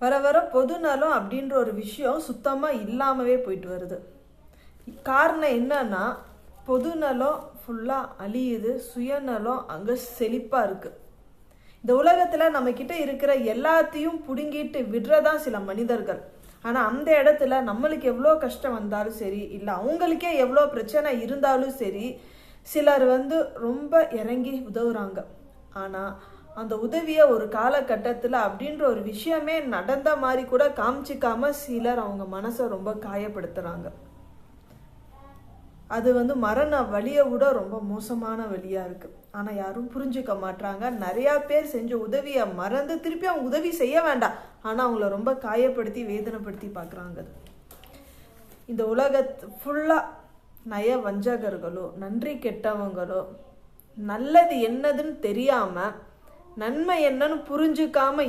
வர வர பொதுநலம் அப்படின்ற ஒரு விஷயம் சுத்தமாக இல்லாமவே போயிட்டு வருது. காரணம் என்னன்னா, பொதுநலம் ஃபுல்லாக அழியுது, சுயநலம் அங்கே செழிப்பாக இருக்குது. இந்த உலகத்தில் நம்மக்கிட்ட இருக்கிற எல்லாத்தையும் பிடுங்கிட்டு விடுறதான் சில மனிதர்கள். ஆனால் அந்த இடத்துல நம்மளுக்கு எவ்வளோ கஷ்டம் வந்தாலும் சரி, இல்லை அவங்களுக்கே எவ்வளோ பிரச்சனை இருந்தாலும் சரி, சிலர் ரொம்ப இறங்கி உதவுறாங்க. ஆனால் அந்த உதவியை ஒரு காலகட்டத்தில் அப்படின்ற ஒரு விஷயமே நடந்த மாதிரி கூட காமிச்சிக்காம சிலர் அவங்க மனசை ரொம்ப காயப்படுத்துகிறாங்க. அது மரண வலியை விட ரொம்ப மோசமான வழியாக இருக்குது. ஆனால் யாரும் புரிஞ்சுக்க மாட்டாங்க. நிறையா பேர் செஞ்ச உதவியை மறந்து திருப்பி அவங்க உதவி செய்ய வேண்டாம், ஆனால் அவங்கள ரொம்ப காயப்படுத்தி வேதனைப்படுத்தி பார்க்குறாங்க. இந்த உலகத்து ஃபுல்லாக நய வஞ்சகர்களோ நன்றி கெட்டவங்களோ நல்லது என்னதுன்னு தெரியாமல் நன்மை என்னன்னு புரிஞ்சுக்காம